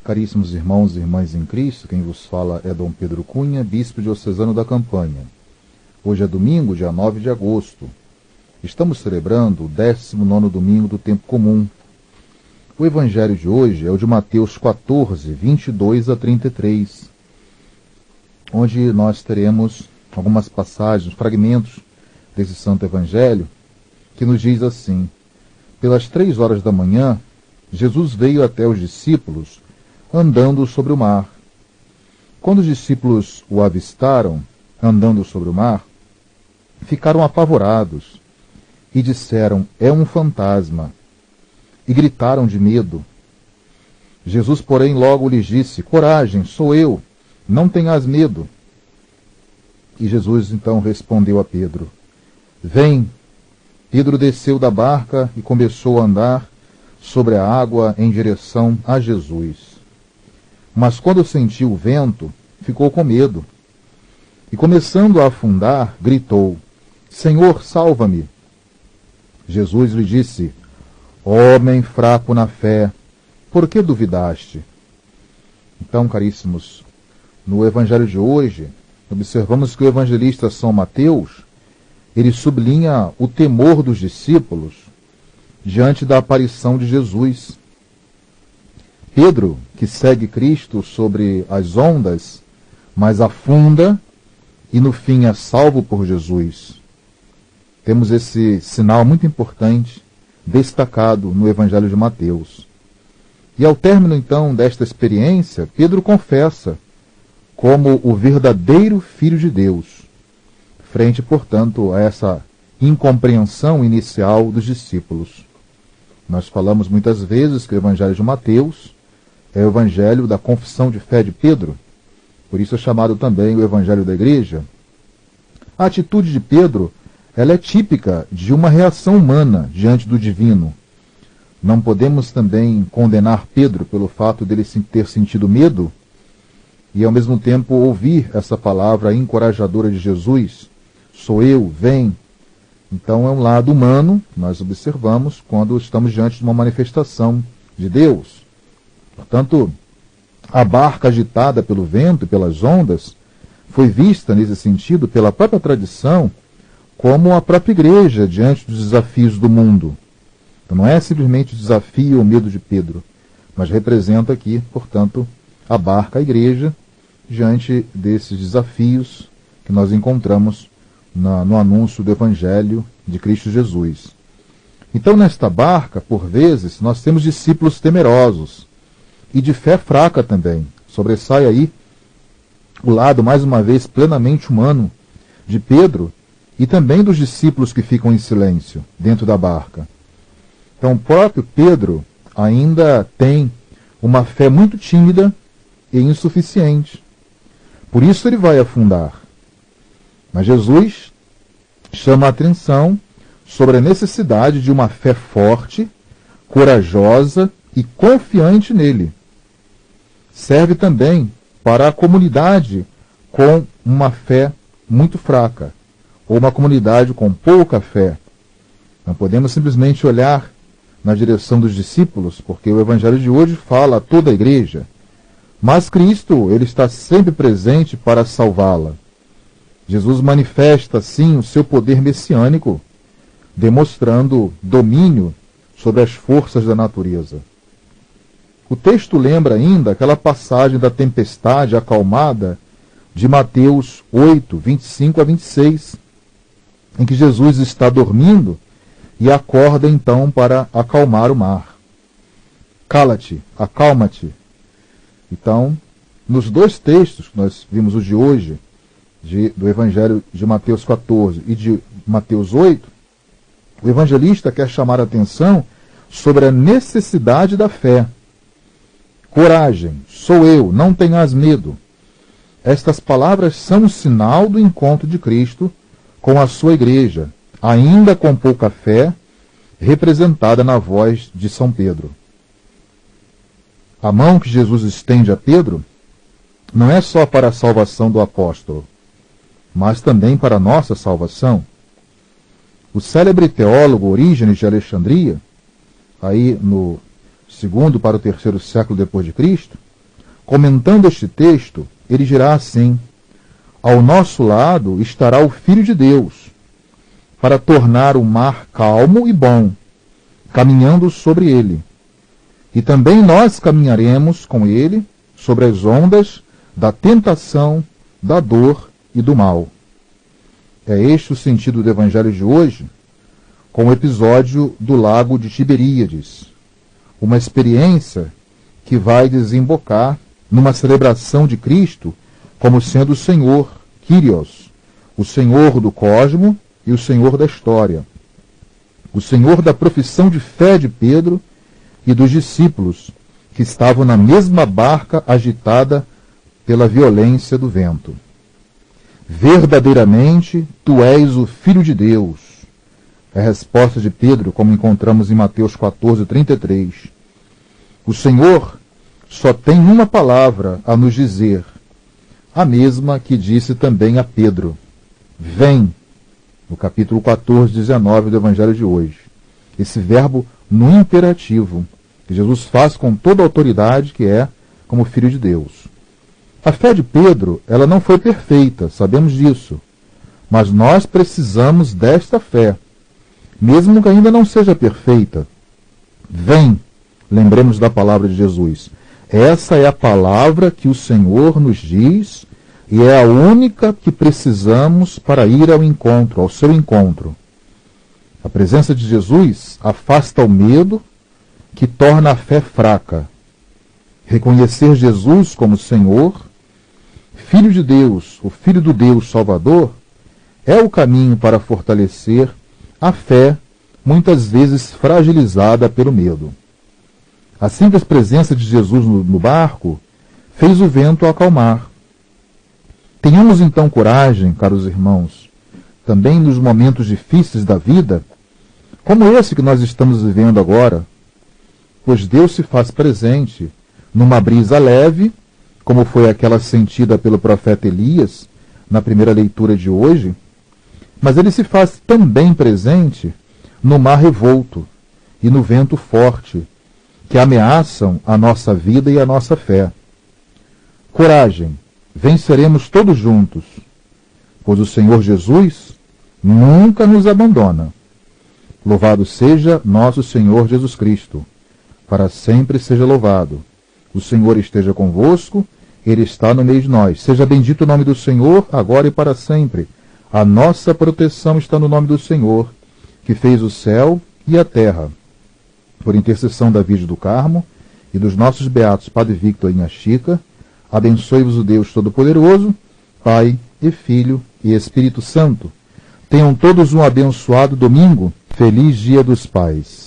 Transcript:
Caríssimos irmãos e irmãs em Cristo, quem vos fala é Dom Pedro Cunha, bispo diocesano da Campanha. Hoje é domingo, dia 9 de agosto. Estamos celebrando o 19º domingo do tempo comum. O evangelho de hoje é o de Mateus 14, 22 a 33, onde nós teremos algumas passagens, fragmentos desse santo evangelho, que nos diz assim: pelas 3 horas da manhã, Jesus veio até os discípulos, andando sobre o mar. Quando os discípulos o avistaram, andando sobre o mar, ficaram apavorados e disseram: é um fantasma, e gritaram de medo. Jesus, porém, logo lhes disse: coragem, sou eu, não tenhas medo. E Jesus então respondeu a Pedro: vem. Pedro desceu da barca e começou a andar sobre a água em direção a Jesus. Mas quando sentiu o vento, ficou com medo. E começando a afundar, gritou: Senhor, salva-me! Jesus lhe disse: homem fraco na fé, por que duvidaste? Então, caríssimos, no evangelho de hoje, observamos que o evangelista São Mateus, ele sublinha o temor dos discípulos diante da aparição de Jesus. Pedro, que segue Cristo sobre as ondas, mas afunda e no fim é salvo por Jesus. Temos esse sinal muito importante, destacado no Evangelho de Mateus. E ao término então desta experiência, Pedro confessa como o verdadeiro Filho de Deus, frente, portanto, a essa incompreensão inicial dos discípulos. Nós falamos muitas vezes que o Evangelho de Mateus é o Evangelho da confissão de fé de Pedro, por isso é chamado também o Evangelho da Igreja. A atitude de Pedro, ela é típica de uma reação humana diante do divino. Não podemos também condenar Pedro pelo fato dele ter sentido medo e ao mesmo tempo ouvir essa palavra encorajadora de Jesus: sou eu, vem. Então é um lado humano, nós observamos quando estamos diante de uma manifestação de Deus. Portanto, a barca agitada pelo vento e pelas ondas foi vista nesse sentido pela própria tradição como a própria igreja diante dos desafios do mundo. Então não é simplesmente o desafio ou medo de Pedro, mas representa aqui, portanto, a barca, a igreja, diante desses desafios que nós encontramos no anúncio do Evangelho de Cristo Jesus. Então, nesta barca, por vezes, nós temos discípulos temerosos e de fé fraca também. Sobressai aí o lado, mais uma vez, plenamente humano de Pedro e também dos discípulos que ficam em silêncio dentro da barca. Então, o próprio Pedro ainda tem uma fé muito tímida e insuficiente. Por isso ele vai afundar. Mas Jesus chama a atenção sobre a necessidade de uma fé forte, corajosa e confiante nele. Serve também para a comunidade com uma fé muito fraca, ou uma comunidade com pouca fé. Não podemos simplesmente olhar na direção dos discípulos, porque o Evangelho de hoje fala a toda a igreja. Mas Cristo, ele está sempre presente para salvá-la. Jesus manifesta, sim, o seu poder messiânico, demonstrando domínio sobre as forças da natureza. O texto lembra ainda aquela passagem da tempestade acalmada de Mateus 8, 25 a 26, em que Jesus está dormindo e acorda então para acalmar o mar. Cala-te, acalma-te. Então, nos dois textos que nós vimos, o de hoje, do Evangelho de Mateus 14 e de Mateus 8, o evangelista quer chamar a atenção sobre a necessidade da fé. Coragem, sou eu, não tenhas medo. Estas palavras são um sinal do encontro de Cristo com a sua igreja, ainda com pouca fé, representada na voz de São Pedro. A mão que Jesus estende a Pedro não é só para a salvação do apóstolo, mas também para a nossa salvação. O célebre teólogo Orígenes de Alexandria, aí no 2º para o 3º século depois de Cristo, comentando este texto, ele dirá assim: ao nosso lado estará o Filho de Deus, para tornar o mar calmo e bom, caminhando sobre ele. E também nós caminharemos com ele sobre as ondas da tentação, da dor e do mal. É este o sentido do Evangelho de hoje, com o episódio do lago de Tiberíades, uma experiência que vai desembocar numa celebração de Cristo como sendo o Senhor, Kyrios, o Senhor do cosmo e o Senhor da história, o Senhor da profissão de fé de Pedro e dos discípulos que estavam na mesma barca agitada pela violência do vento. Verdadeiramente, tu és o Filho de Deus. É a resposta de Pedro, como encontramos em Mateus 14:33. O Senhor só tem uma palavra a nos dizer, a mesma que disse também a Pedro: vem, no capítulo 14:19 do Evangelho de hoje. Esse verbo no imperativo, que Jesus faz com toda a autoridade que é como Filho de Deus. A fé de Pedro, ela não foi perfeita, sabemos disso, mas nós precisamos desta fé, mesmo que ainda não seja perfeita. Vem, lembremos da palavra de Jesus. Essa é a palavra que o Senhor nos diz e é a única que precisamos para ir ao encontro, ao seu encontro. A presença de Jesus afasta o medo, que torna a fé fraca. Reconhecer Jesus como Senhor, Filho de Deus, o Filho do Deus Salvador, é o caminho para fortalecer a fé, muitas vezes fragilizada pelo medo. A simples presença de Jesus no barco fez o vento acalmar. Tenhamos então coragem, caros irmãos, também nos momentos difíceis da vida, como esse que nós estamos vivendo agora, pois Deus se faz presente numa brisa leve, como foi aquela sentida pelo profeta Elias na primeira leitura de hoje, mas ele se faz também presente no mar revolto e no vento forte, que ameaçam a nossa vida e a nossa fé. Coragem, venceremos todos juntos, pois o Senhor Jesus nunca nos abandona. Louvado seja nosso Senhor Jesus Cristo, para sempre seja louvado. O Senhor esteja convosco, Ele está no meio de nós. Seja bendito o nome do Senhor, agora e para sempre. A nossa proteção está no nome do Senhor, que fez o céu e a terra. Por intercessão da Virgem do Carmo e dos nossos beatos Padre Victor e Inha Chica, abençoe-vos o Deus Todo-Poderoso, Pai e Filho e Espírito Santo. Tenham todos um abençoado domingo. Feliz Dia dos Pais.